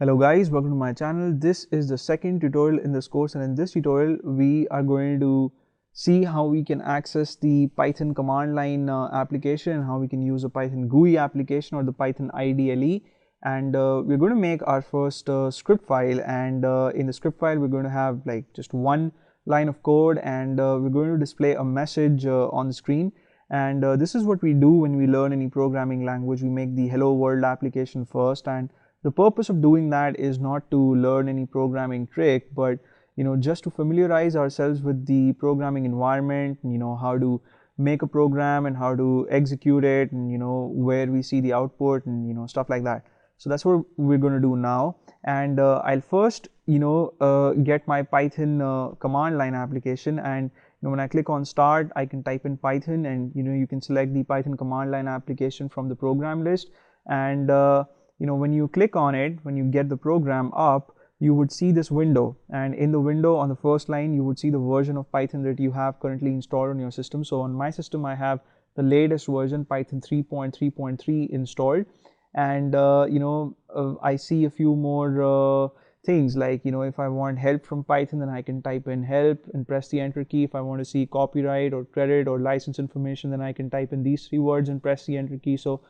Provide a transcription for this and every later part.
Hello guys, welcome to my channel. This is the second tutorial in this course, and in this tutorial we are going to see how we can access the Python command line application and how we can use a Python GUI application or the Python IDLE. And we're going to make our first script file, and in the script file we're going to have like just one line of code, and we're going to display a message on the screen. And this is what we do when we learn any programming language. We make the hello world application first, and the purpose of doing that is not to learn any programming trick, but just to familiarize ourselves with the programming environment, how to make a program and how to execute it, and where we see the output, and stuff like that. So that's what we're going to do now. And I'll first get my Python command line application, and when I click on start, I can type in Python, and you can select the Python command line application from the program list. And when you click on it, when you get the program up, you would see this window, and in the window on the first line you would see the version of Python that you have currently installed on your system. So on my system I have the latest version, Python 3.3.3 installed, and I see a few more things like if I want help from Python, then I can type in help and press the enter key. If I want to see copyright or credit or license information, then I can type in these three words and press the enter key. So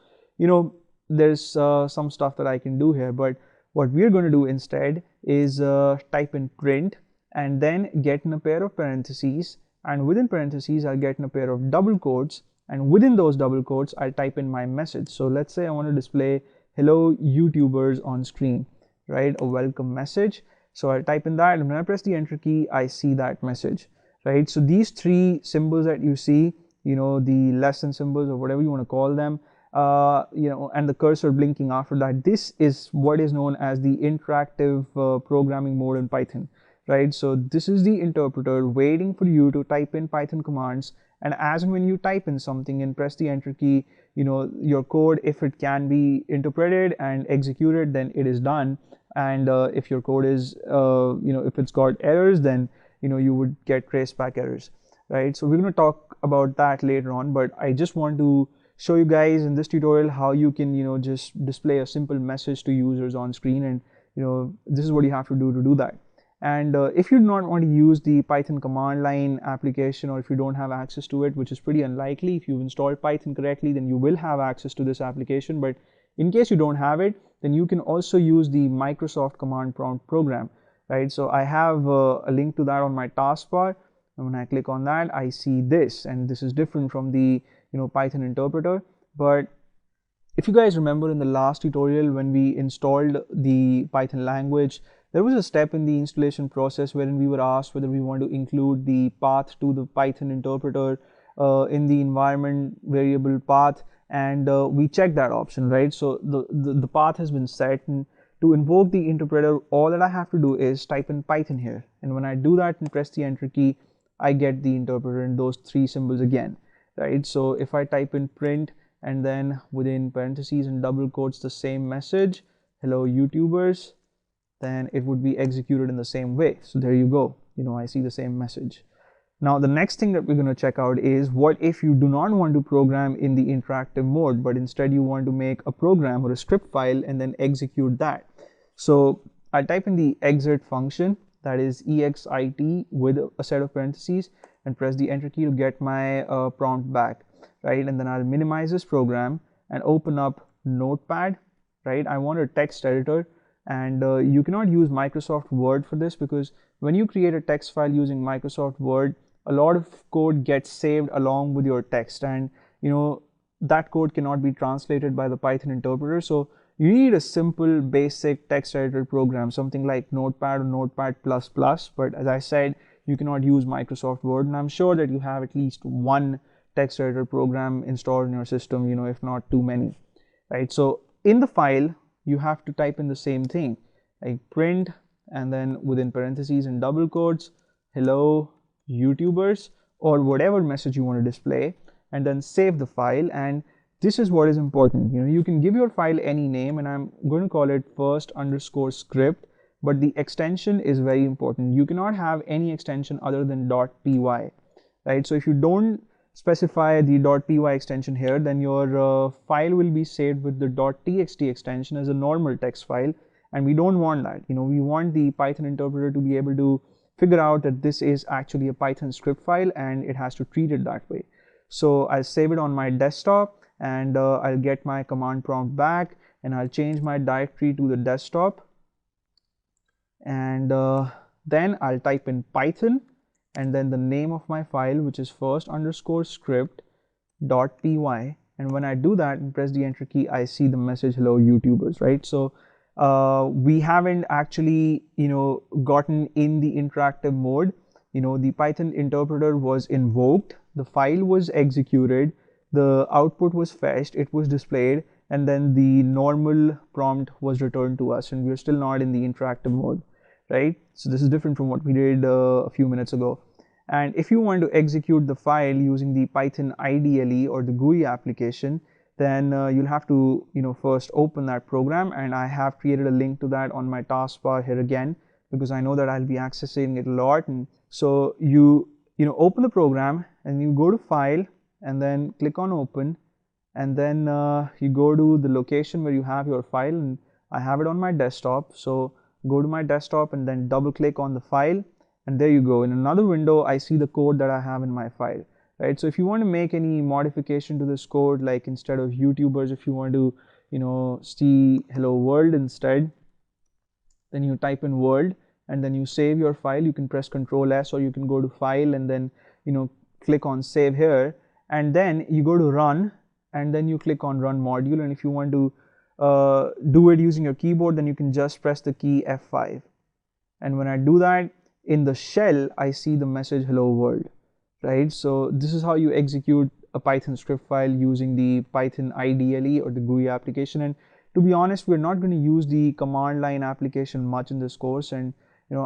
there's some stuff that I can do here, but what we're going to do instead is type in print and then get in a pair of parentheses, and within parentheses I'll get in a pair of double quotes, and within those double quotes I'll type in my message. So let's say I want to display hello YouTubers on screen, right? A welcome message. So I'll type in that, and when I press the enter key I see that message, right? So these three symbols that you see, the less than symbols or whatever you want to call them, and the cursor blinking after that, this is what is known as the interactive programming mode in Python, right? So this is the interpreter waiting for you to type in Python commands, and as and when you type in something and press the enter key, your code, if it can be interpreted and executed, then it is done. And if your code is if it's got errors, then you would get traceback errors, right? So we're going to talk about that later on, but I just want to show you guys in this tutorial how you can just display a simple message to users on screen, and this is what you have to do that. And if you do not want to use the Python command line application, or if you don't have access to it, which is pretty unlikely, if you've installed Python correctly then you will have access to this application, but in case you don't have it, then you can also use the Microsoft command prompt program, right? So I have a link to that on my taskbar, and when I click on that I see this, and this is different from the Python interpreter. But if you guys remember in the last tutorial when we installed the Python language, there was a step in the installation process wherein we were asked whether we want to include the path to the Python interpreter in the environment variable path, and we checked that option, right? So the path has been set, and to invoke the interpreter all that I have to do is type in Python here, and when I do that and press the enter key, I get the interpreter in those three symbols again, right? So if I type in print and then within parentheses and double quotes the same message, hello YouTubers, then it would be executed in the same way. So there you go, I see the same message. Now the next thing that we're going to check out is, what if you do not want to program in the interactive mode, but instead you want to make a program or a script file and then execute that. So I type in the exit function, that is exit with a set of parentheses, and press the enter key to get my prompt back, right? And then I'll minimize this program and open up Notepad, right? I want a text editor, and you cannot use Microsoft Word for this, because when you create a text file using Microsoft Word, a lot of code gets saved along with your text, and that code cannot be translated by the Python interpreter. So you need a simple basic text editor program, something like Notepad or Notepad++, but as I said, you cannot use Microsoft Word, and I'm sure that you have at least one text editor program installed in your system, if not too many, right? So in the file you have to type in the same thing, like print and then within parentheses and double quotes, hello YouTubers, or whatever message you want to display, and then save the file. And this is what is important. You can give your file any name, and I'm going to call it first_script, but the extension is very important. You cannot have any extension other than .py, right? So if you don't specify the .py extension here, then your file will be saved with the .txt extension as a normal text file, and we don't want that. We want the Python interpreter to be able to figure out that this is actually a Python script file and it has to treat it that way. So I'll save it on my desktop, and I'll get my command prompt back, and I'll change my directory to the desktop, and then I'll type in Python and then the name of my file, which is first_script.py. And when I do that and press the enter key, I see the message, hello YouTubers, right? So we haven't actually gotten in the interactive mode. The Python interpreter was invoked, the file was executed, the output was fetched, it was displayed, and then the normal prompt was returned to us, and we're still not in the interactive mode, right? So this is different from what we did a few minutes ago. And if you want to execute the file using the Python IDLE or the GUI application, then you'll have to first open that program, and I have created a link to that on my taskbar here again, because I know that I'll be accessing it a lot. And so you open the program and you go to file and then click on open, and then you go to the location where you have your file, and I have it on my desktop. So go to my desktop and then double click on the file, and there you go. In another window I see the code that I have in my file, right? So if you want to make any modification to this code, like instead of YouTubers, if you want to see hello world instead, then you type in world and then you save your file. You can press Ctrl S, or you can go to file and then click on save here, and then you go to run and then you click on run module. And if you want to do it using your keyboard, then you can just press the key F5, and when I do that, in the shell I see the message hello world, right? So this is how you execute a Python script file using the Python IDLE or the GUI application. And to be honest, we're not going to use the command line application much in this course, and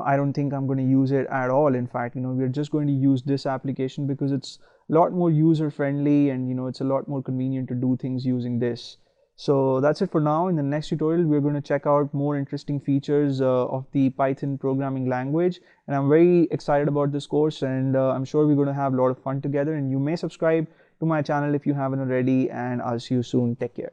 I don't think I'm going to use it at all. In fact, we're just going to use this application because it's a lot more user friendly, and it's a lot more convenient to do things using this. So that's it for now. In the next tutorial, we're going to check out more interesting features of the Python programming language, and I'm very excited about this course, and I'm sure we're going to have a lot of fun together. And you may subscribe to my channel if you haven't already, and I'll see you soon. Take care.